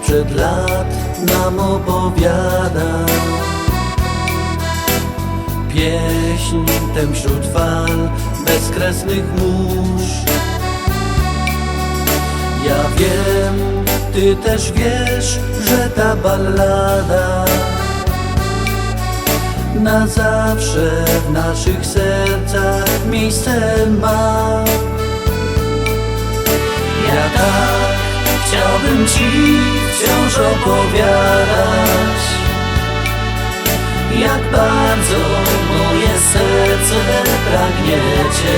sprzed lat nam opowiada. Pieśń tę wśród fal bezkresnych mórz. Ja wiem, ty też wiesz, że ta ballada na zawsze w naszych sercach miejsce ma. Ja tak chciałbym ci wciąż opowiadać, jak bardzo moje serce pragnie cię.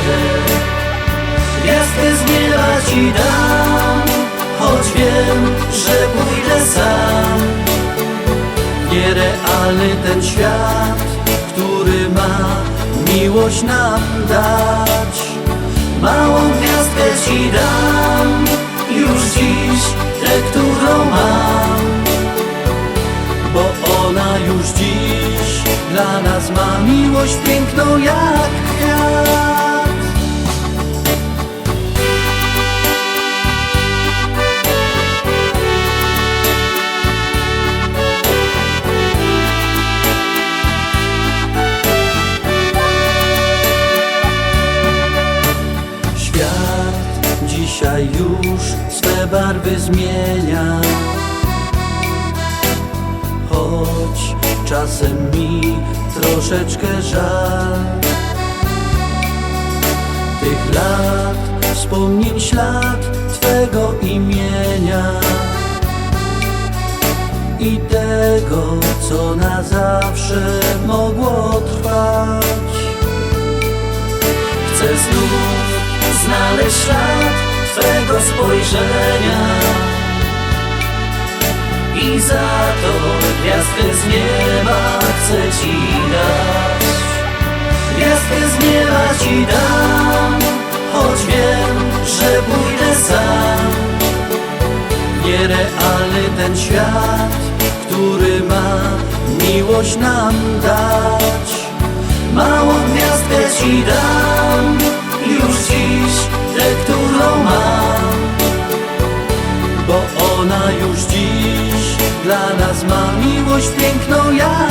Gwiazdkę z nieba ci dam, choć wiem, że pójdę sam. Nierealny ten świat, który ma miłość nam dać. Małą gwiazdkę ci dam, już dziś tę, którą mam, bo ona już dziś dla nas ma miłość piękną jak kwiat. Dzisiaj już swe barwy zmienia, choć czasem mi troszeczkę żal tych lat, wspomnień ślad twego imienia i tego, co na zawsze mogło trwać. Chcę znów znaleźć ślad twego spojrzenia i za to gwiazdkę z nieba chcę ci dać. Gwiazdkę z nieba ci dam, choć wiem, że pójdę sam. Nierealny ten świat, który ma miłość nam dać. Małą gwiazdkę ci dam, już dziś tę, którą mam, bo ona już dziś dla nas ma miłość piękną jak